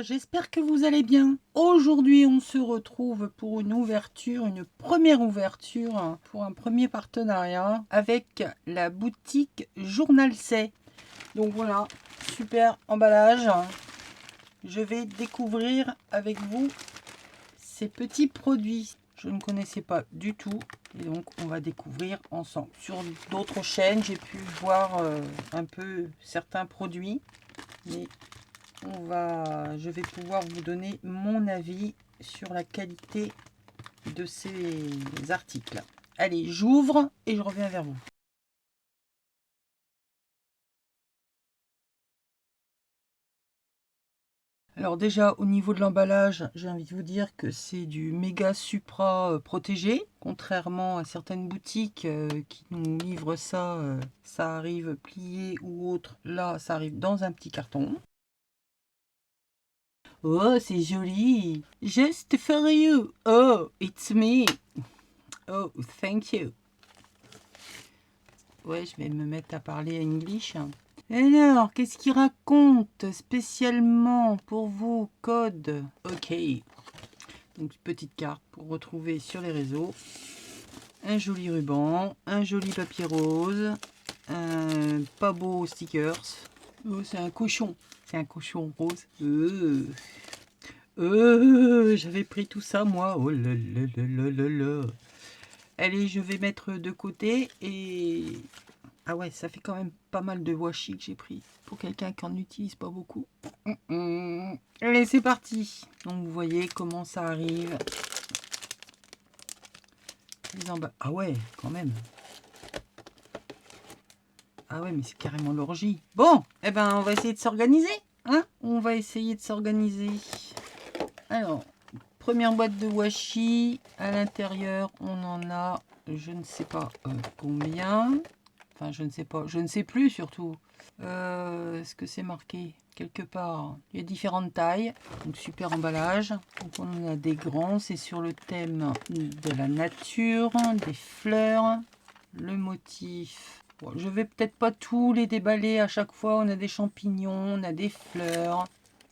j'espère que vous allez bien. Aujourd'hui, on se retrouve pour une première ouverture, pour un premier partenariat avec la boutique Journal C. Donc voilà, super emballage. Je vais découvrir avec vous ces petits produits. Je ne connaissais pas du tout et donc on va découvrir ensemble. Sur d'autres chaînes, j'ai pu voir un peu certains produits, mais je vais pouvoir vous donner mon avis sur la qualité de ces articles. Allez, j'ouvre et je reviens vers vous. Alors déjà, au niveau de l'emballage, j'ai envie de vous dire que c'est du méga supra protégé. Contrairement à certaines boutiques qui nous livrent ça, ça arrive plié ou autre. Là, ça arrive dans un petit carton. Oh, c'est joli. Just for you. Oh, it's me. Oh, thank you. Ouais, je vais me mettre à parler English. Alors, qu'est-ce qu'il raconte spécialement pour vous? Code. Ok. Donc, petite carte pour retrouver sur les réseaux. Un joli ruban, un joli papier rose, un pas beau stickers. Oh, c'est un cochon. C'est un cochon rose. J'avais pris tout ça, moi. Oh là là là là là là. Allez, je vais mettre de côté et... Ah ouais, ça fait quand même pas mal de washi que j'ai pris. Pour quelqu'un qui en utilise pas beaucoup. Allez, c'est parti. Donc, vous voyez comment ça arrive. Ah ouais, quand même. Ah ouais, mais c'est carrément l'orgie. Bon, eh ben, on va essayer de s'organiser. Hein, on va essayer de s'organiser. Alors, première boîte de washi. À l'intérieur, on en a, je ne sais pas combien. Enfin, je ne sais pas. Je ne sais plus, surtout. Est-ce que c'est marqué quelque part? Il y a différentes tailles. Donc, super emballage. Donc, on en a des grands. C'est sur le thème de la nature, des fleurs. Le motif. Bon, je vais peut-être pas tous les déballer à chaque fois. On a des champignons, on a des fleurs.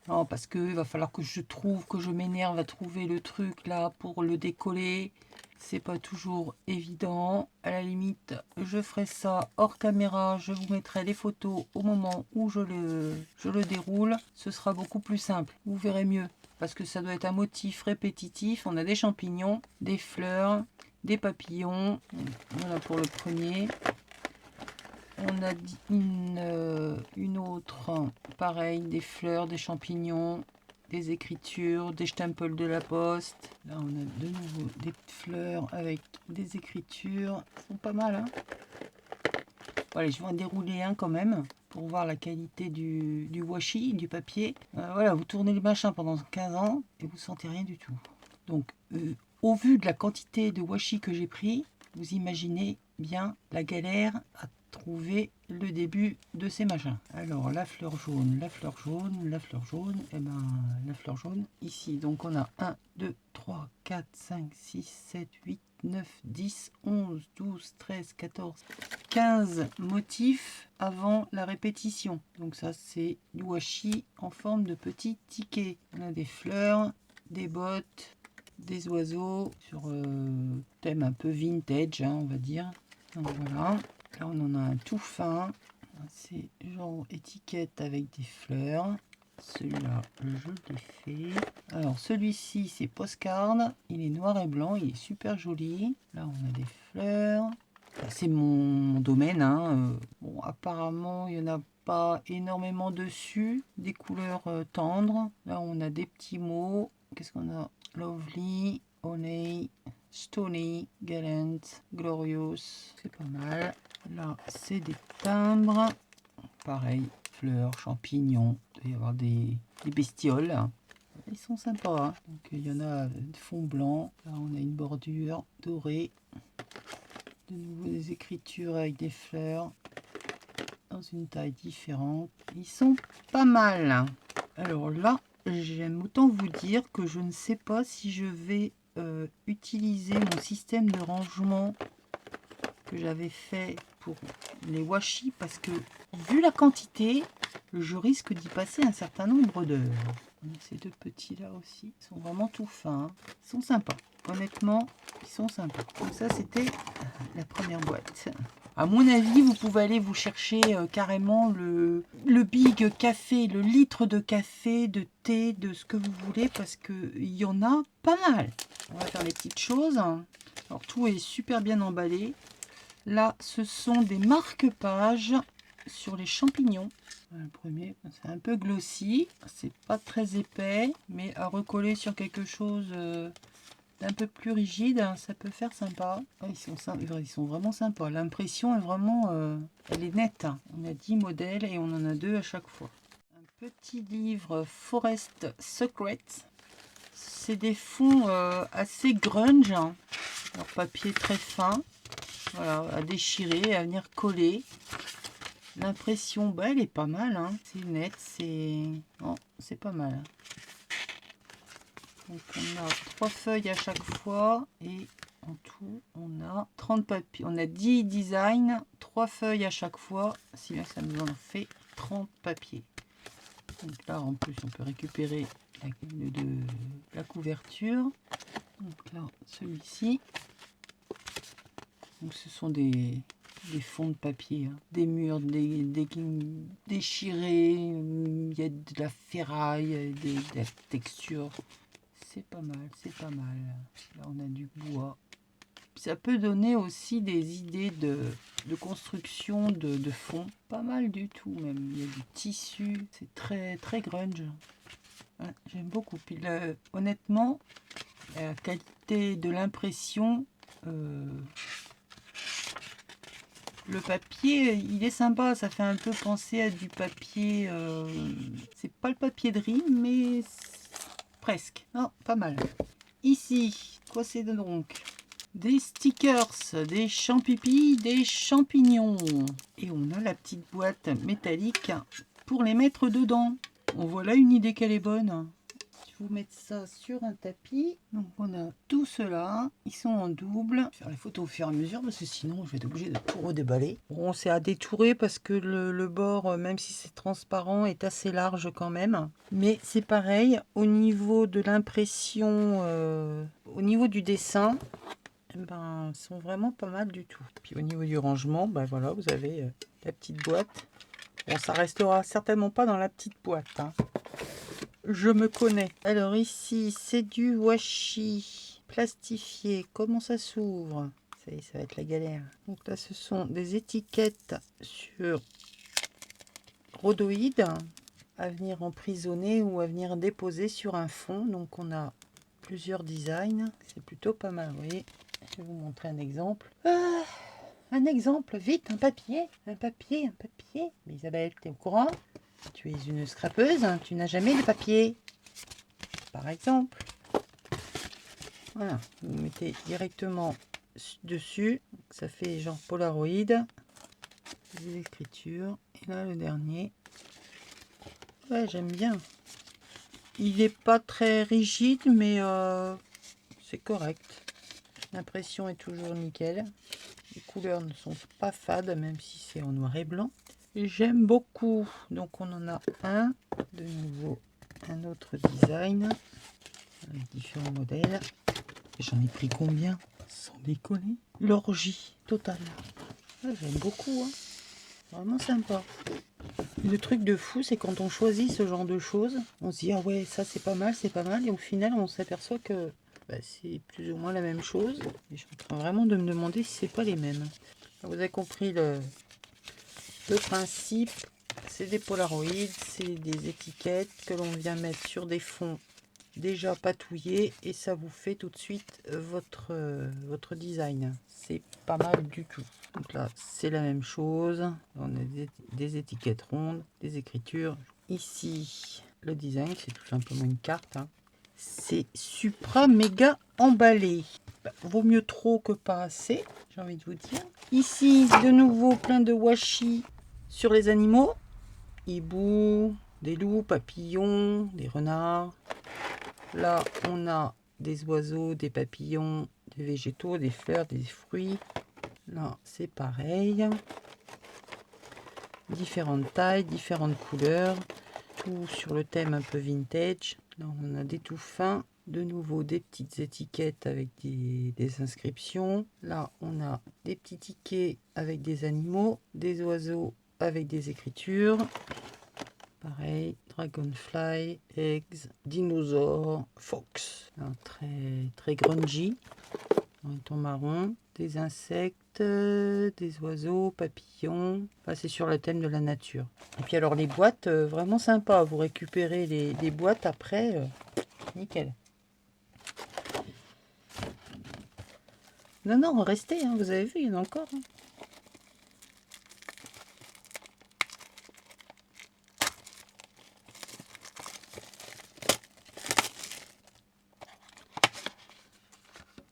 Non, parce que il va falloir que je m'énerve à trouver le truc là pour le décoller. C'est pas toujours évident. À la limite, je ferai ça hors caméra. Je vous mettrai les photos au moment où je le déroule. Ce sera beaucoup plus simple. Vous verrez mieux. Parce que ça doit être un motif répétitif. On a des champignons, des fleurs, des papillons. Voilà pour le premier. On a une autre, pareil, des fleurs, des champignons, des écritures, des stemples de la poste. Là, on a de nouveau des fleurs avec des écritures. Ils sont pas mal, hein. Bon, allez, je vais en dérouler un quand même pour voir la qualité du washi, du papier. Voilà, vous tournez le machin pendant 15 ans et vous sentez rien du tout. Donc, au vu de la quantité de washi que j'ai pris, vous imaginez bien la galère à trouver le début de ces machins. Alors, la fleur jaune, la fleur jaune, la fleur jaune, et ben la fleur jaune, ici, donc on a 1, 2, 3, 4, 5, 6, 7, 8, 9, 10, 11, 12, 13, 14, 15 motifs avant la répétition. Donc ça, c'est du washi en forme de petits tickets. On a des fleurs, des bottes, des oiseaux sur thème un peu vintage, hein, on va dire. Donc voilà. Là, on en a un tout fin. C'est genre étiquette avec des fleurs. Celui-là, je l'ai fait. Alors, celui-ci, c'est postcard. Il est noir et blanc. Il est super joli. Là, on a des fleurs. C'est mon domaine. Hein. Bon, apparemment, il n'y en a pas énormément dessus. Des couleurs tendres. Là, on a des petits mots. Qu'est-ce qu'on a? Lovely, Honey, Stony, Gallant, Glorious. C'est pas mal. Là, c'est des timbres. Pareil, fleurs, champignons. Il doit y avoir des bestioles. Ils sont sympas. Hein. Donc, il y en a de fond blanc. Là, on a une bordure dorée. De nouveau des écritures avec des fleurs. Dans une taille différente. Ils sont pas mal. Alors là, j'aime autant vous dire que je ne sais pas si je vais utiliser mon système de rangement que j'avais fait pour les washi parce que vu la quantité, je risque d'y passer un certain nombre d'heures. On a ces deux petits là aussi. Ils sont vraiment tout fins. Hein. Ils sont sympas. Honnêtement, ils sont sympas. Donc ça, c'était la première boîte. À mon avis, vous pouvez aller vous chercher carrément le big café, le litre de café, de thé, de ce que vous voulez, parce qu'il y en a pas mal. On va faire les petites choses. Alors, tout est super bien emballé. Là, ce sont des marque-pages sur les champignons. Le premier, c'est un peu glossy. C'est pas très épais, mais à recoller sur quelque chose d'un peu plus rigide, ça peut faire sympa. Ah, ils sont vraiment sympas. L'impression est vraiment, elle est nette. On a 10 modèles et on en a 2 à chaque fois. Un petit livre Forest Secrets. C'est des fonds assez grunge. Alors papier très fin. Voilà, à déchirer, à venir coller. L'impression, bah, elle est pas mal. Hein. C'est net, c'est... Oh, c'est pas mal. Donc on a 3 feuilles à chaque fois et en tout on a 30 papiers. On a 10 designs, 3 feuilles à chaque fois, si bien que ça nous en fait 30 papiers. Donc là en plus on peut récupérer la couverture. Donc là celui-ci. Donc ce sont des fonds de papier, hein. Des murs déchirés, il y a de la ferraille, de la texture. C'est pas mal, c'est pas mal. Là, on a du bois. Ça peut donner aussi des idées de construction de fond. Pas mal du tout, même. Il y a du tissu. C'est très, très grunge. Ouais, j'aime beaucoup. Puis, honnêtement, la qualité de l'impression, le papier, il est sympa. Ça fait un peu penser à du papier. C'est pas le papier de rime, mais presque. Non, pas mal. Ici, quoi c'est donc? Des stickers, des champipis, des champignons. Et on a la petite boîte métallique pour les mettre dedans. On voit là une idée qu'elle est bonne. Je vais vous mettre ça sur un tapis. Donc on a tout cela. Ils sont en double. Je vais faire les photos au fur et à mesure parce que sinon je vais être obligée de tout redéballer. Bon, c'est à détourer parce que le bord, même si c'est transparent, est assez large quand même. Mais c'est pareil, au niveau de l'impression, au niveau du dessin, eh ben, ils sont vraiment pas mal du tout. Puis au niveau du rangement, ben voilà, vous avez la petite boîte. Bon, ça restera certainement pas dans la petite boîte. Hein. Je me connais. Alors ici, c'est du washi plastifié. Comment ça s'ouvre? Ça y est, ça va être la galère. Donc là, ce sont des étiquettes sur rhodoïdes à venir emprisonner ou à venir déposer sur un fond. Donc on a plusieurs designs. C'est plutôt pas mal, vous voyez. Je vais vous montrer un exemple. Un exemple, vite, un papier. Un papier, un papier. Mais Isabelle, tu es au courant? Tu es une scrapeuse, hein, tu n'as jamais de papier. Par exemple. Voilà, vous mettez directement dessus. Ça fait genre Polaroid. Des écritures. Et là, le dernier. Ouais, j'aime bien. Il n'est pas très rigide, mais c'est correct. L'impression est toujours nickel. Les couleurs ne sont pas fades, même si c'est en noir et blanc. J'aime beaucoup. Donc on en a un. De nouveau, un autre design. Avec différents modèles. J'en ai pris combien? Sans déconner. L'orgie totale. Ah, j'aime beaucoup. Hein. Vraiment sympa. Le truc de fou, c'est quand on choisit ce genre de choses, on se dit ah ouais, ça c'est pas mal, c'est pas mal. Et au final, on s'aperçoit que bah, c'est plus ou moins la même chose. Et je suis en train vraiment de me demander si c'est pas les mêmes. Vous avez compris le principe. C'est des polaroïdes, c'est des étiquettes que l'on vient mettre sur des fonds déjà patouillés et ça vous fait tout de suite votre design. C'est pas mal du tout. Donc là, c'est la même chose. On a des étiquettes rondes, des écritures. Ici, le design, c'est tout simplement une carte. Hein. C'est Supra méga emballé. Bah, vaut mieux trop que pas assez, j'ai envie de vous dire. Ici, de nouveau, plein de washi sur les animaux. Hibou, des loups, papillons, des renards. Là, on a des oiseaux, des papillons, des végétaux, des fleurs, des fruits. Là, c'est pareil. Différentes tailles, différentes couleurs. tout sur le thème un peu vintage. Là, on a des tout fins. De nouveau, des petites étiquettes avec des inscriptions. Là, on a des petits tickets avec des animaux, des oiseaux avec des écritures. Pareil, dragonfly, eggs, dinosaures, fox. Là, très grungy. En ton marron, des insectes, des oiseaux, papillons. Enfin, c'est sur le thème de la nature. Et puis alors les boîtes, vraiment sympa. Vous récupérez les boîtes après, nickel. Non, non, restez, hein, vous avez vu, il y en a encore. Hein.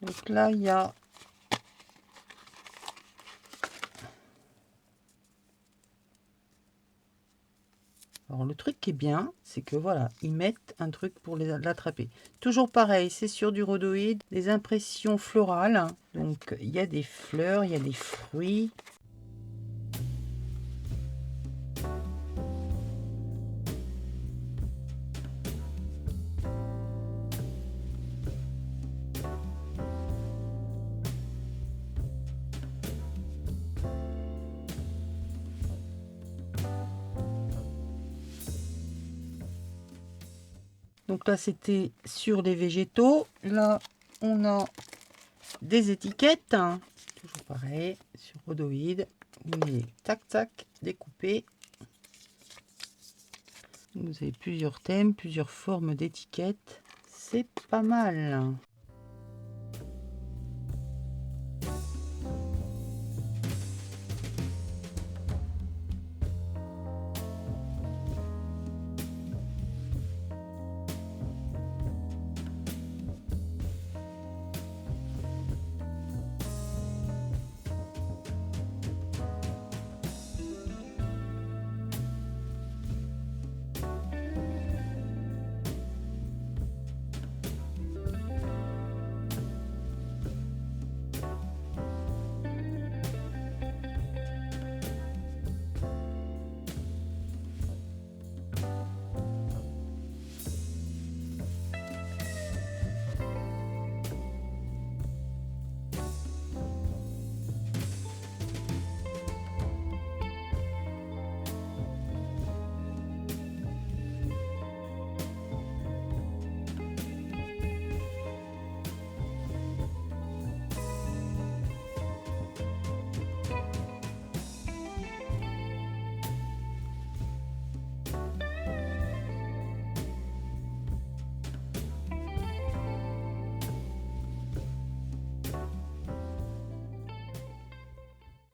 Donc là, il y a... Alors le truc qui est bien, c'est que voilà, ils mettent un truc pour l'attraper. Toujours pareil, c'est sur du rhodoïde, des impressions florales. Donc il y a des fleurs, il y a des fruits. Donc là, c'était sur des végétaux. Là, on a des étiquettes. Hein. Toujours pareil, sur rhodoïde. Vous mettez tac, tac, découpé. Vous avez plusieurs thèmes, plusieurs formes d'étiquettes. C'est pas mal.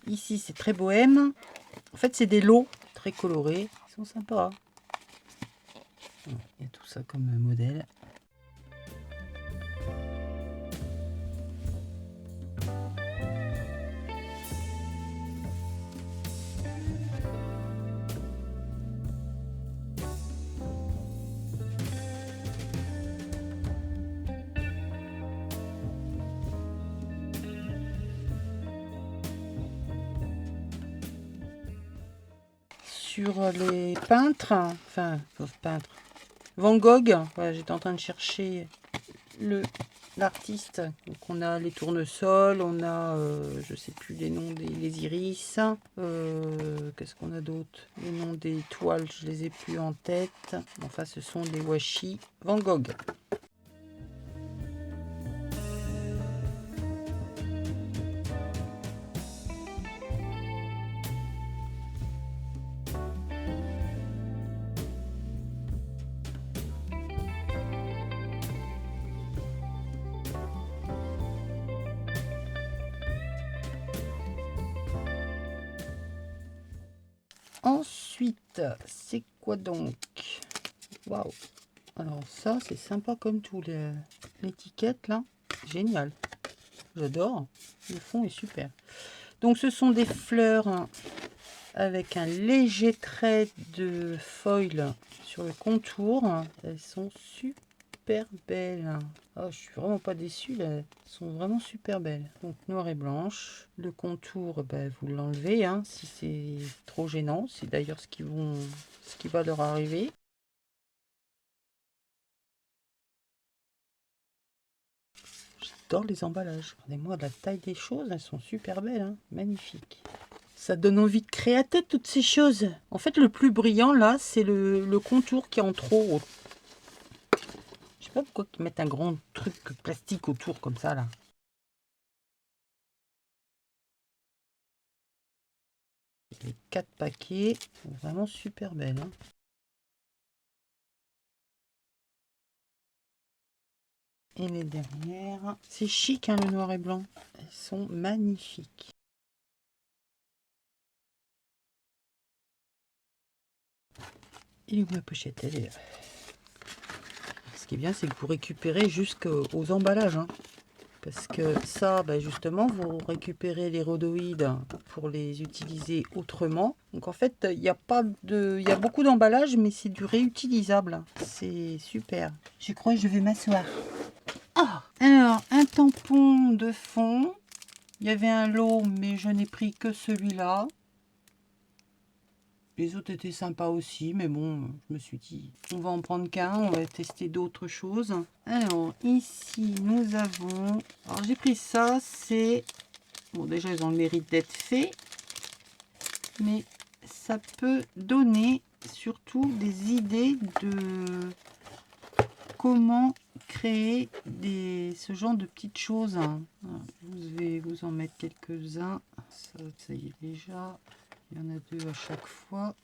Ici, c'est très bohème. En fait, c'est des lots très colorés. Ils sont sympas. Il y a tout ça comme modèle. Sur les peintres, enfin, peintres, Van Gogh, voilà, j'étais en train de chercher l'artiste. Donc on a les tournesols, on a, je sais plus les noms les iris. Qu'est-ce qu'on a d'autre? Les noms des toiles, je les ai plus en tête. Enfin, ce sont des washi Van Gogh. Ensuite, c'est quoi donc? Waouh! Alors ça, c'est sympa comme tout. L'étiquette là, génial. J'adore. Le fond est super. Donc ce sont des fleurs hein, avec un léger trait de foil sur le contour. Elles sont super belles. Oh, je suis vraiment pas déçue. Là. Elles sont vraiment super belles. Donc noir et blanche. Le contour, ben, vous l'enlevez hein, si c'est trop gênant. C'est d'ailleurs ce qui va leur arriver. j'adore les emballages. Regardez-moi la taille des choses, elles sont super belles, hein. Magnifiques. Ça donne envie de créer à tête toutes ces choses. En fait, le plus brillant là, c'est le contour qui est en trop. Je sais pas pourquoi ils mettent un grand truc plastique autour comme ça là. Les 4 paquets sont vraiment super belles, hein. Et les dernières, c'est chic, hein, le noir et blanc. Elles sont magnifiques. Et où ma pochette, elle est là. Ce qui est bien, c'est que vous récupérez jusqu'aux emballages, hein. Parce que ça, bah justement, vous récupérez les rhodoïdes pour les utiliser autrement. Donc en fait, il y a beaucoup d'emballages, mais c'est du réutilisable. C'est super. Je crois que je vais m'asseoir. Ah, alors, un tampon de fond. Il y avait un lot, mais je n'ai pris que celui-là. Les autres étaient sympas aussi, mais bon, je me suis dit, on va en prendre qu'un, on va tester d'autres choses. Alors, ici, nous avons... Alors, j'ai pris ça, c'est... Bon, déjà, ils ont le mérite d'être faits, mais ça peut donner surtout des idées de comment créer ce genre de petites choses. Je vais vous en mettre quelques-uns. Ça y est déjà. Il y en a 2 à chaque fois.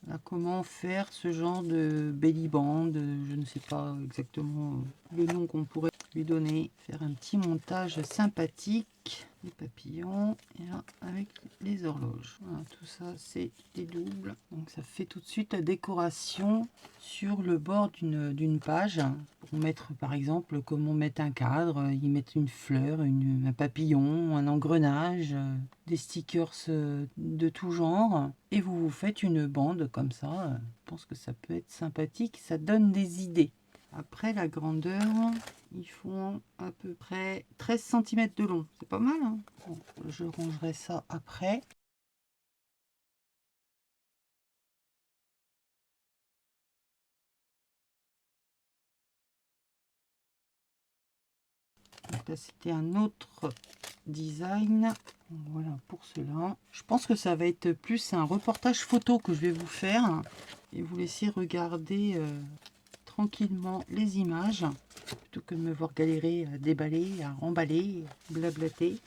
Là, comment faire ce genre de belly band, je ne sais pas exactement le nom qu'on pourrait lui donner. Faire un petit montage sympathique. Les papillons, et là avec les horloges. Voilà, tout ça c'est des doubles. Donc ça fait tout de suite la décoration sur le bord d'une page. Pour mettre par exemple comment mettre un cadre, y mettre une fleur, un papillon, un engrenage, des stickers de tout genre. Et vous faites une bande comme ça. Je pense que ça peut être sympathique, ça donne des idées. Après la grandeur, ils font à peu près 13 cm de long. C'est pas mal, hein. Bon, je rangerai ça après. Donc là, c'était un autre design. Voilà pour cela. Je pense que ça va être plus un reportage photo que je vais vous faire. Et vous laisser regarder tranquillement les images. Plutôt que de me voir galérer à déballer, à emballer, blablater.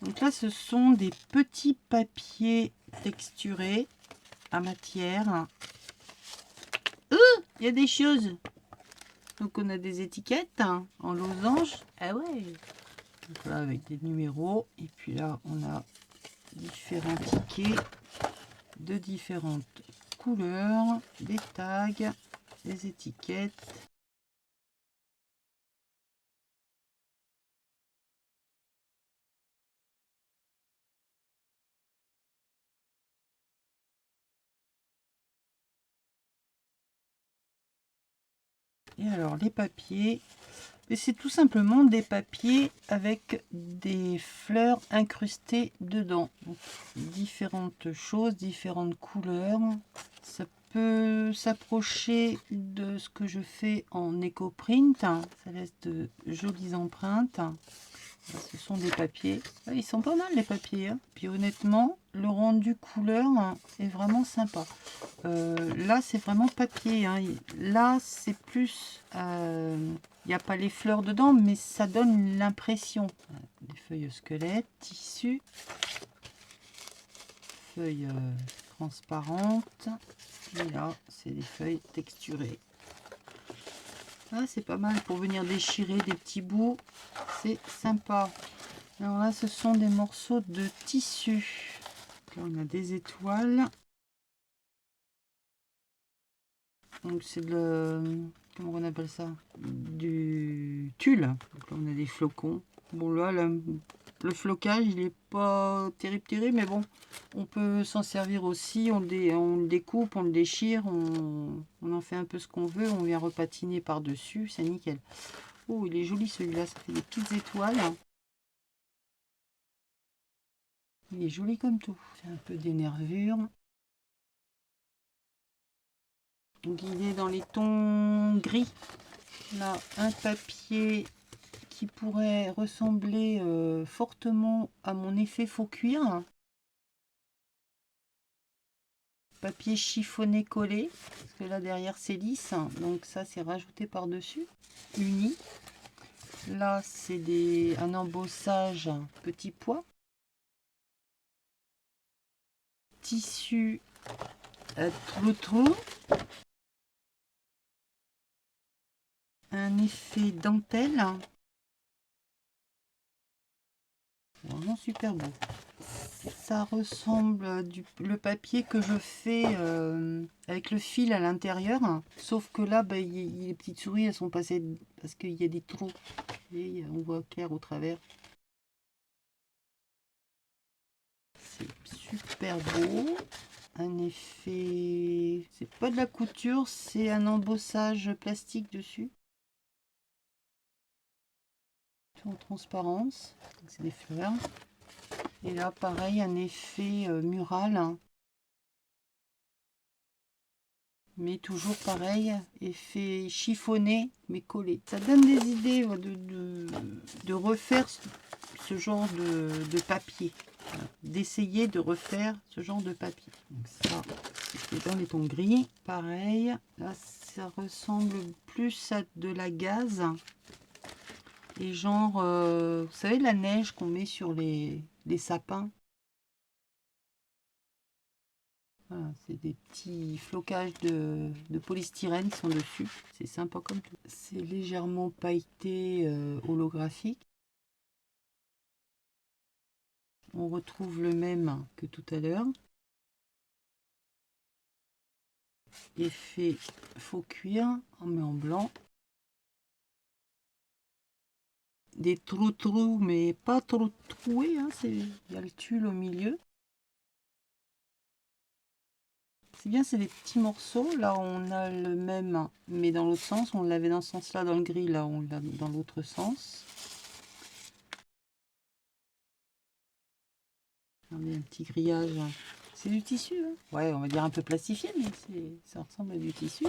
Donc là, ce sont des petits papiers texturés à matière. Il y a des choses. Donc on a des étiquettes en losange. Ah ouais. Donc là, avec des numéros. Et puis là, on a différents tickets de différentes couleurs, des tags, des étiquettes. Et alors les papiers, et c'est tout simplement des papiers avec des fleurs incrustées dedans. Donc, différentes choses, différentes couleurs. Ça peut s'approcher de ce que je fais en éco-print. Ça laisse de jolies empreintes. Là, ce sont des papiers. Ah, ils sont pas mal les papiers, hein. Puis honnêtement, le rendu couleur est vraiment sympa. Là, c'est vraiment papier, hein. Là, c'est plus... il n'y a pas les fleurs dedans, mais ça donne l'impression. Des feuilles squelettes, tissu, feuilles transparentes. Et là, c'est des feuilles texturées. Ah, c'est pas mal pour venir déchirer des petits bouts. C'est sympa. Alors là, ce sont des morceaux de tissu. Là, on a des étoiles. Donc c'est comment on appelle ça? Du tulle. Donc là, on a des flocons. Bon là, le flocage, il est pas terrible, mais bon, on peut s'en servir aussi. On le découpe, on le déchire, on en fait un peu ce qu'on veut. On vient repatiner par-dessus, c'est nickel. Oh, il est joli celui-là, ça fait des petites étoiles. Il est joli comme tout. C'est un peu des nervures. Donc il est dans les tons gris. Là, un papier qui pourrait ressembler fortement à mon effet faux cuir. Papier chiffonné collé, parce que là derrière c'est lisse, donc ça c'est rajouté par dessus, uni. Là c'est un embossage petit pois, tissu trou-trou, un effet dentelle, vraiment super beau. Ça ressemble le papier que je fais avec le fil à l'intérieur, sauf que là les petites souris elles sont passées parce qu'il y a des trous et on voit clair au travers. C'est super beau. Un effet, c'est pas de la couture, c'est un embossage plastique dessus, tout en transparence. C'est des fleurs. Et là pareil, un effet mural, mais toujours pareil, effet chiffonné mais collé. Ça donne des idées de refaire ce genre de papier, d'essayer de refaire ce genre de papier. Donc ça, c'est dans les tons gris. Pareil, là ça ressemble plus à de la gaze. Et genre, vous savez, la neige qu'on met sur les sapins. Voilà, c'est des petits flocages de polystyrène qui sont dessus. C'est sympa comme tout. C'est légèrement pailleté holographique. On retrouve le même que tout à l'heure. Effet faux cuir, on met en blanc. Des trous, mais pas trop troués. Hein, il y a le tulle au milieu. C'est bien, c'est des petits morceaux. Là, on a le même, mais dans l'autre sens. On l'avait dans ce sens-là, dans le gris. Là, on l'a dans l'autre sens. Regardez, un petit grillage. C'est du tissu. Hein. Ouais, on va dire un peu plastifié, mais ça ressemble à du tissu.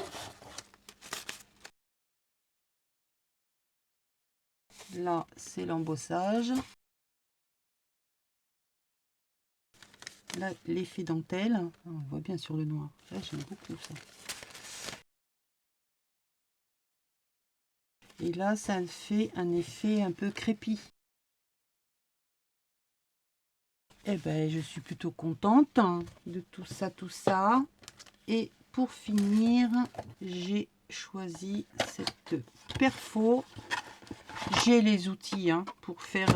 Là, c'est l'embossage. Là, l'effet dentelle. On voit bien sur le noir. Là, j'aime beaucoup ça. Et là, ça fait un effet un peu crépi. Eh ben, je suis plutôt contente de tout ça. Et pour finir, j'ai choisi cette perfo. J'ai les outils pour faire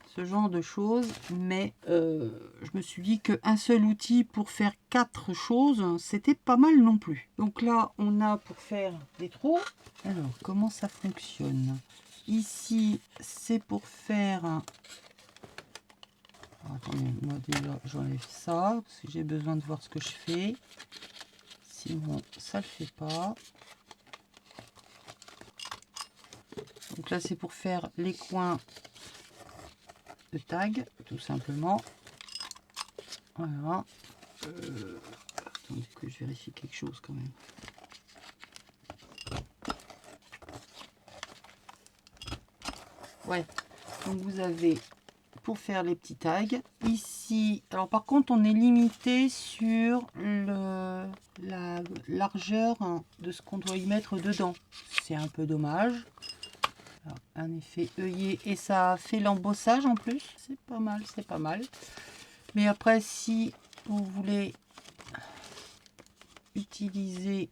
ce genre de choses, mais je me suis dit qu'un seul outil pour faire 4 choses, c'était pas mal non plus. Donc là, on a pour faire des trous. Alors, comment ça fonctionne? Ici, c'est pour faire... Attendez, moi déjà, j'enlève ça, parce que j'ai besoin de voir ce que je fais. Sinon, ça le fait pas. Donc là, c'est pour faire les coins de tag, tout simplement. Voilà. Attendez que je vérifie quelque chose quand même. Ouais. Donc vous avez pour faire les petits tags ici. Alors par contre, on est limité sur la largeur de ce qu'on doit y mettre dedans. C'est un peu dommage. Alors, un effet œillet et ça fait l'embossage en plus. C'est pas mal, c'est pas mal. Mais après, si vous voulez utiliser,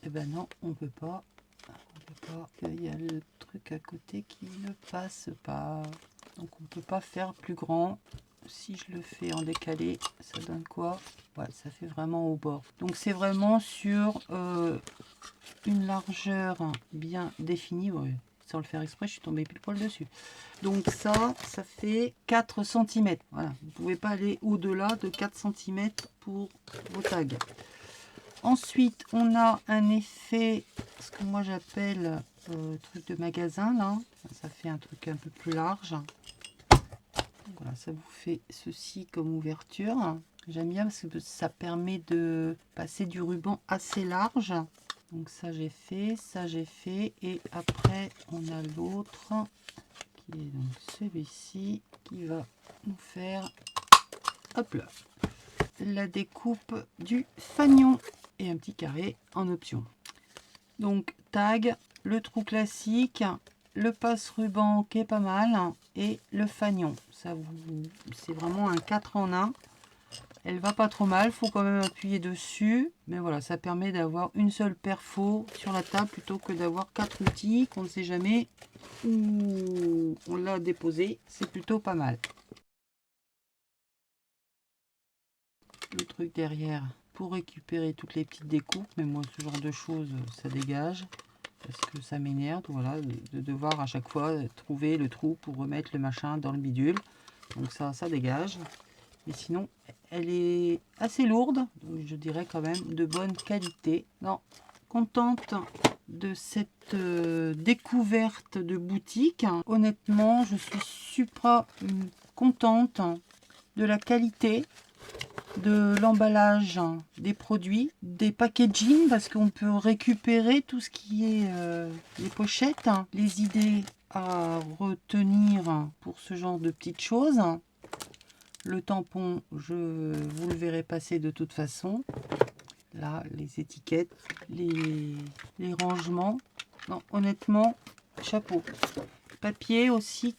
eh ben non, on peut pas. On peut pas. Il y a le truc à côté qui ne passe pas. Donc on peut pas faire plus grand. Si je le fais en décalé, ça donne quoi? Ouais, ça fait vraiment au bord. Donc c'est vraiment sur une largeur bien définie. Ouais, sans le faire exprès, je suis tombée pile poil dessus. Donc ça fait 4 cm. Voilà, vous ne pouvez pas aller au-delà de 4 cm pour vos tags. Ensuite, on a un effet, ce que moi j'appelle truc de magasin là. Ça fait un truc un peu plus large. Voilà, ça vous fait ceci comme ouverture. J'aime bien parce que ça permet de passer du ruban assez large. Donc ça j'ai fait, et après on a l'autre qui est donc celui-ci qui va nous faire, hop là, la découpe du fanion et un petit carré en option. Donc tag, le trou classique, le passe-ruban qui est pas mal et le fanion. Ça vous, c'est vraiment un 4 en 1. Elle va pas trop mal, faut quand même appuyer dessus, mais voilà, ça permet d'avoir une seule perfo sur la table plutôt que d'avoir 4 outils qu'on ne sait jamais où on l'a déposé. C'est plutôt pas mal. Le truc derrière pour récupérer toutes les petites découpes, mais moi ce genre de choses ça dégage parce que ça m'énerve, voilà, de devoir à chaque fois trouver le trou pour remettre le machin dans le bidule. Donc ça dégage. Et sinon, elle est assez lourde, donc je dirais quand même de bonne qualité. Non, contente de cette découverte de boutique. Honnêtement, je suis super contente de la qualité, de l'emballage des produits, des packaging, parce qu'on peut récupérer tout ce qui est les pochettes, les idées à retenir pour ce genre de petites choses. Le tampon, vous le verrez passer de toute façon. Là, les étiquettes, les rangements. Non, honnêtement, chapeau. Papier aussi,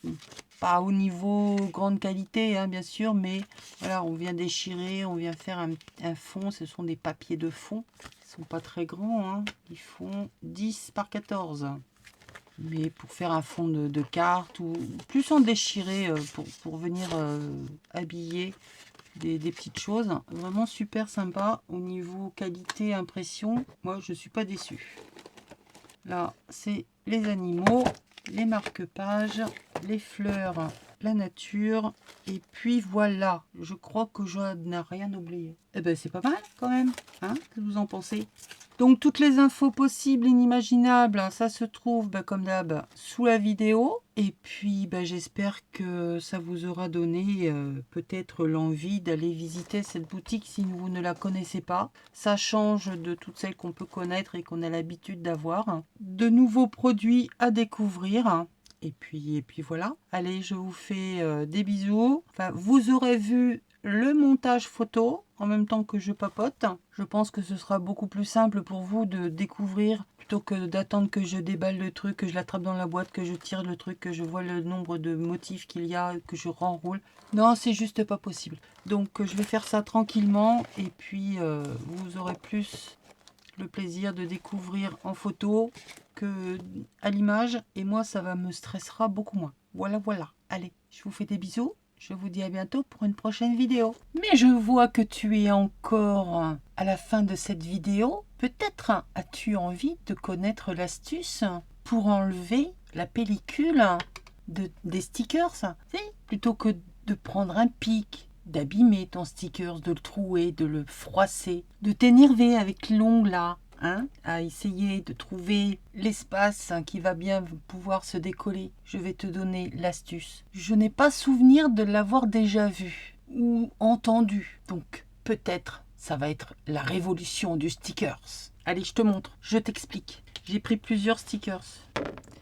pas au niveau grande qualité, hein, bien sûr, mais voilà, on vient déchirer, on vient faire un fond. Ce sont des papiers de fond. Ils ne sont pas très grands, hein. Ils font 10 par 14. Mais pour faire un fond de carte ou plus en déchiré pour venir habiller des petites choses. Vraiment super sympa au niveau qualité, impression. Moi, je suis pas déçue. Là, c'est les animaux, les marque-pages, les fleurs, la nature. Et puis voilà, je crois que je n'ai rien oublié. Eh ben, c'est pas mal quand même. Hein, que vous en pensez? Donc toutes les infos possibles et inimaginables, ça se trouve comme d'hab sous la vidéo. Et puis j'espère que ça vous aura donné peut-être l'envie d'aller visiter cette boutique si vous ne la connaissez pas. Ça change de toutes celles qu'on peut connaître et qu'on a l'habitude d'avoir. De nouveaux produits à découvrir. Et puis voilà. Allez, je vous fais des bisous. Enfin, vous aurez vu le montage photo en même temps que je papote. Je pense que ce sera beaucoup plus simple pour vous de découvrir plutôt que d'attendre que je déballe le truc, que je l'attrape dans la boîte, que je tire le truc, que je vois le nombre de motifs qu'il y a, que je renroule. Non, c'est juste pas possible. Donc je vais faire ça tranquillement et puis vous aurez plus le plaisir de découvrir en photo que à l'image, et moi ça me stressera beaucoup moins. Voilà. Allez, je vous fais des bisous. Je vous dis à bientôt pour une prochaine vidéo. Mais je vois que tu es encore à la fin de cette vidéo. Peut-être as-tu envie de connaître l'astuce pour enlever la pellicule des stickers. Plutôt que de prendre un pic, d'abîmer ton sticker, de le trouer, de le froisser, de t'énerver avec l'ongle là. À essayer de trouver l'espace qui va bien pouvoir se décoller. Je vais te donner l'astuce. Je n'ai pas souvenir de l'avoir déjà vu ou entendu. Donc peut-être ça va être la révolution du stickers. Allez, je te montre, je t'explique. J'ai pris plusieurs stickers.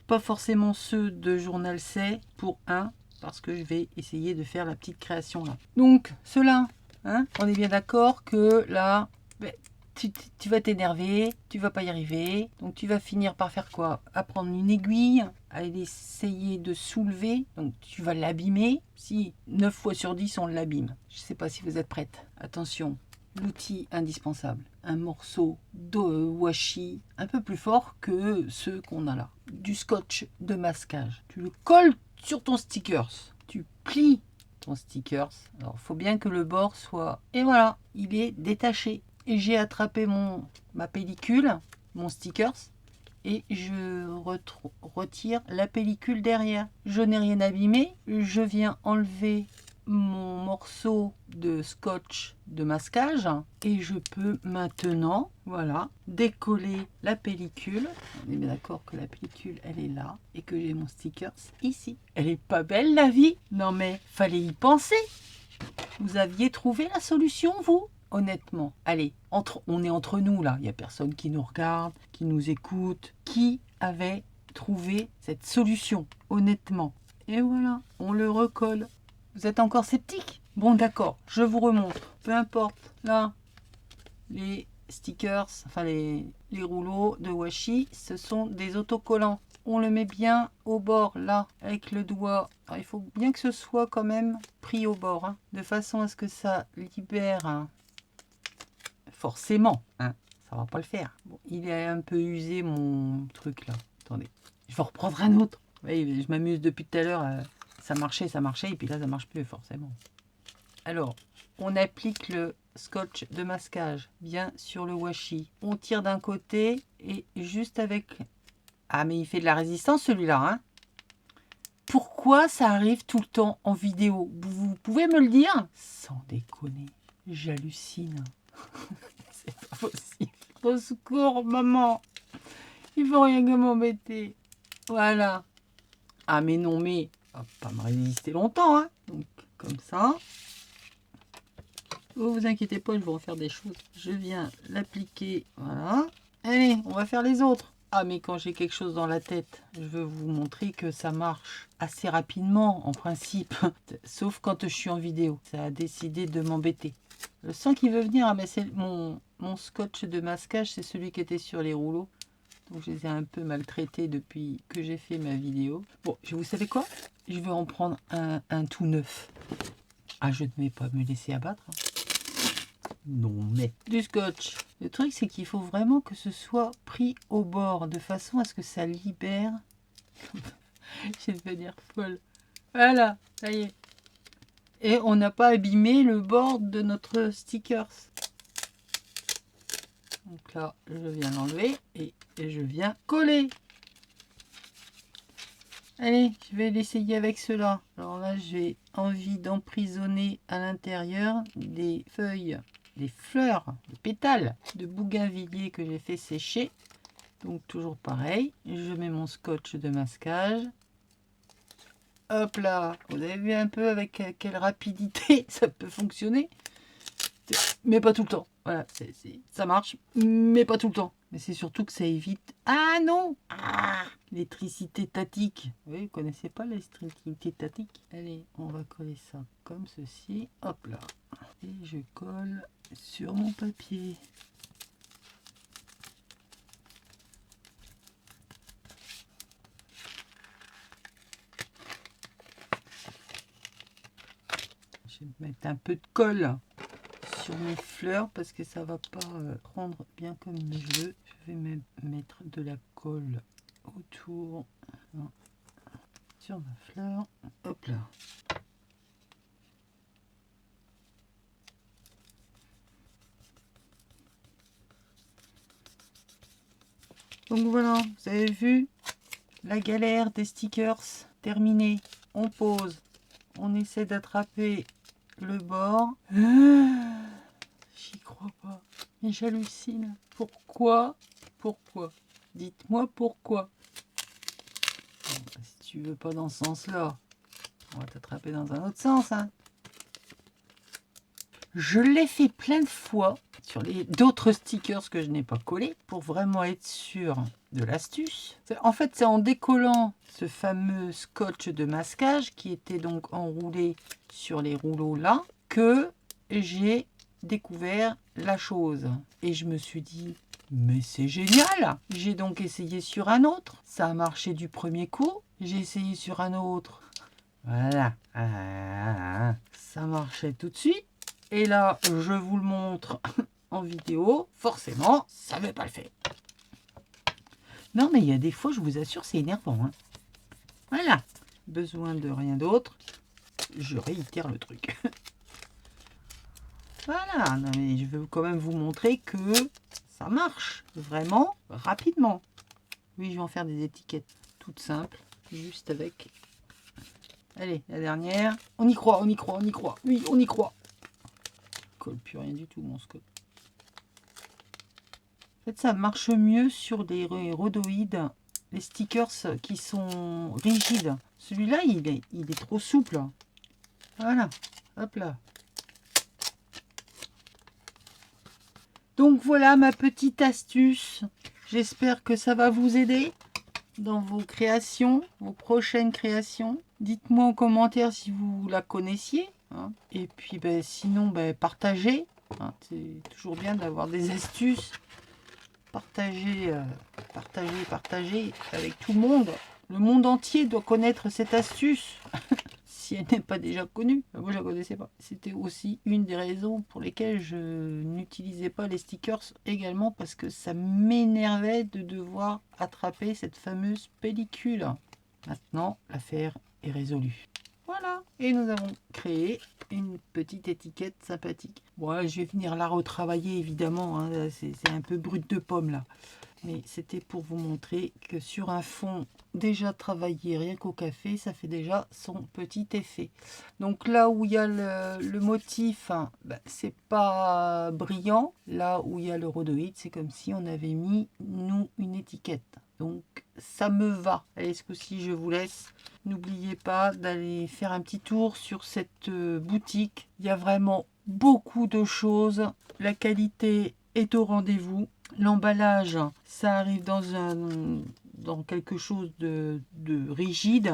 Pas forcément ceux de Journal C pour un, parce que je vais essayer de faire la petite création là. Donc ceux-là, on est bien d'accord que là... Tu vas t'énerver, tu vas pas y arriver, donc tu vas finir par faire quoi? À prendre une aiguille, à essayer de soulever, donc tu vas l'abîmer. Si 9 fois sur 10 on l'abîme. Je sais pas si vous êtes prête. Attention, l'outil indispensable, un morceau de washi un peu plus fort que ceux qu'on a là. Du scotch de masquage. Tu le colles sur ton stickers, tu plies ton stickers. Alors faut bien que le bord soit... Et voilà, il est détaché. Et j'ai attrapé ma pellicule, mon stickers, et je retire la pellicule derrière. Je n'ai rien abîmé, je viens enlever mon morceau de scotch de masquage et je peux maintenant, voilà, décoller la pellicule. On est bien d'accord que la pellicule, elle est là et que j'ai mon stickers ici. Elle est pas belle la vie? Non mais fallait y penser. Vous aviez trouvé la solution, vous? Honnêtement, allez, on est entre nous là, il n'y a personne qui nous regarde, qui nous écoute. Qui avait trouvé cette solution, honnêtement? Et voilà, on le recolle. Vous êtes encore sceptique? Bon, d'accord, je vous remontre. Peu importe, là, les stickers, enfin les rouleaux de washi, ce sont des autocollants. On le met bien au bord, là, avec le doigt. Alors, il faut bien que ce soit quand même pris au bord, hein, de façon à ce que ça libère, hein, forcément. Hein, ça va pas le faire. Bon, il est un peu usé, mon truc, là. Attendez, je vais en reprendre un autre. Oui, je m'amuse depuis tout à l'heure. Ça marchait, et puis là, ça marche plus, forcément. Alors, on applique le scotch de masquage bien sur le washi. On tire d'un côté et juste avec... Ah, mais il fait de la résistance, celui-là, hein. Pourquoi ça arrive tout le temps en vidéo? Vous pouvez me le dire? Sans déconner, j'hallucine. C'est pas possible. Au secours, maman. Il faut rien que m'embêter. Voilà. Ah, mais non, mais... va pas me résister longtemps, hein. Donc, comme ça. Oh, vous inquiétez pas, je vais refaire des choses. Je viens l'appliquer, voilà. Allez, on va faire les autres. Ah, mais quand j'ai quelque chose dans la tête, je veux vous montrer que ça marche assez rapidement, en principe. Sauf quand je suis en vidéo. Ça a décidé de m'embêter. Le sang qui veut venir, ah, mais c'est mon scotch de masquage, c'est celui qui était sur les rouleaux. Donc, je les ai un peu maltraités depuis que j'ai fait ma vidéo. Bon, vous savez quoi? Je vais en prendre un tout neuf. Ah, je ne vais pas me laisser abattre, hein. Non, mais du scotch. Le truc, c'est qu'il faut vraiment que ce soit pris au bord, de façon à ce que ça libère. Je vais devenir folle. Voilà, ça y est. Et on n'a pas abîmé le bord de notre stickers. Donc là, je viens l'enlever et je viens coller. Allez, je vais l'essayer avec cela. Alors là, j'ai envie d'emprisonner à l'intérieur des feuilles, des fleurs, des pétales de bougainvillier que j'ai fait sécher. Donc toujours pareil, je mets mon scotch de masquage. Hop là, vous avez vu un peu avec quelle rapidité ça peut fonctionner. Mais pas tout le temps. Voilà, ça marche, mais pas tout le temps. Mais c'est surtout que ça évite... Ah non! Ah, l'électricité statique. Oui, vous connaissez pas l'électricité statique? Allez, on va coller ça comme ceci. Hop là. Et je colle sur mon papier. Je vais mettre un peu de colle sur mes fleurs parce que ça va pas prendre bien comme je veux. Je vais même mettre de la colle autour sur ma fleur. Hop là. Donc voilà, vous avez vu la galère des stickers terminée. On pose, on essaie d'attraper le bord. J'y crois pas. Mais j'hallucine. Pourquoi? Pourquoi? Dites-moi pourquoi. Bon, si tu veux pas dans ce sens-là, on va t'attraper dans un autre sens, hein. Je l'ai fait plein de fois sur d'autres stickers que je n'ai pas collés pour vraiment être sûr de l'astuce. En fait, c'est en décollant ce fameux scotch de masquage qui était donc enroulé sur les rouleaux là que j'ai découvert la chose. Et je me suis dit, mais c'est génial! J'ai donc essayé sur un autre. Ça a marché du premier coup. J'ai essayé sur un autre. Voilà. Ça marchait tout de suite. Et là, je vous le montre en vidéo. Forcément, ça ne veut pas le faire. Non, mais il y a des fois, je vous assure, c'est énervant, hein. Voilà. Besoin de rien d'autre. Je réitère le truc. Voilà. Non, mais je veux quand même vous montrer que ça marche vraiment rapidement. Oui, je vais en faire des étiquettes toutes simples. Juste avec Allez, la dernière. On y croit, on y croit, on y croit. Oui, on y croit. Colle plus rien du tout, mon scope. En fait, ça marche mieux sur des rhodoïdes, les stickers qui sont rigides. Celui-là, il est trop souple. Voilà, hop là. Donc voilà ma petite astuce. J'espère que ça va vous aider dans vos créations, vos prochaines créations. Dites-moi en commentaire si vous la connaissiez. Hein. Et puis ben, sinon, ben, partagez. Hein. C'est toujours bien d'avoir des astuces. Partagez, partagez avec tout le monde. Le monde entier doit connaître cette astuce. Si elle n'est pas déjà connue. Moi, je la connaissais pas. C'était aussi une des raisons pour lesquelles je n'utilisais pas les stickers également, parce que ça m'énervait de devoir attraper cette fameuse pellicule. Maintenant, l'affaire est résolue. Voilà. Et nous avons créé une petite étiquette sympathique. Bon, je vais venir la retravailler, évidemment. Hein. C'est un peu brut de pomme, là. Mais c'était pour vous montrer que sur un fond déjà travaillé, rien qu'au café, ça fait déjà son petit effet. Donc là où il y a le motif, hein, ben, c'est pas brillant. Là où il y a le rhodoïde, c'est comme si on avait mis, nous, une étiquette. Donc ça me va. Allez, ce coup-ci, je vous laisse. N'oubliez pas d'aller faire un petit tour sur cette boutique. Il y a vraiment beaucoup de choses. La qualité est au rendez-vous. L'emballage, ça arrive dans quelque chose de rigide.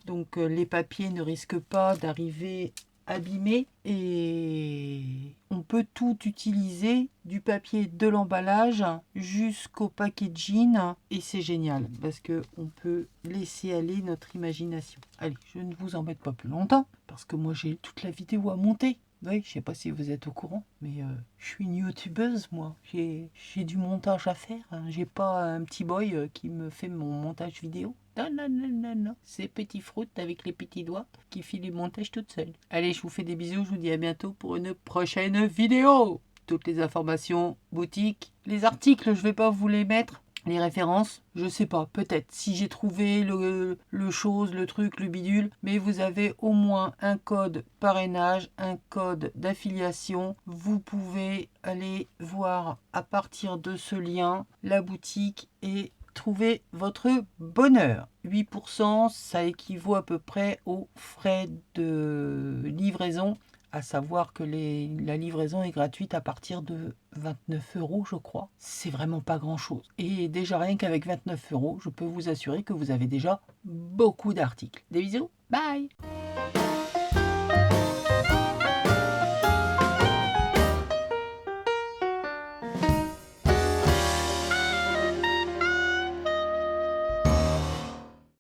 Donc les papiers ne risquent pas d'arriver abîmés. Et on peut tout utiliser, du papier de l'emballage jusqu'au packaging. Et c'est génial parce qu'on peut laisser aller notre imagination. Allez, je ne vous embête pas plus longtemps parce que moi j'ai toute la vidéo à monter. Oui, je sais pas si vous êtes au courant, mais je suis une youtubeuse, moi. J'ai du montage à faire. Hein. J'ai pas un petit boy qui me fait mon montage vidéo. Non, non, non, non, non. C'est Petit Fruit avec les petits doigts qui fait les montages toute seule. Allez, je vous fais des bisous. Je vous dis à bientôt pour une prochaine vidéo. Toutes les informations, boutique, les articles, je vais pas vous les mettre. Les références, je sais pas, peut-être si j'ai trouvé le chose, le truc, le bidule, mais vous avez au moins un code parrainage, un code d'affiliation. Vous pouvez aller voir à partir de ce lien la boutique et trouver votre bonheur. 8%, ça équivaut à peu près aux frais de livraison. À savoir que la livraison est gratuite à partir de 29 €, je crois. C'est vraiment pas grand-chose. Et déjà, rien qu'avec 29 €, je peux vous assurer que vous avez déjà beaucoup d'articles. Des bisous, bye!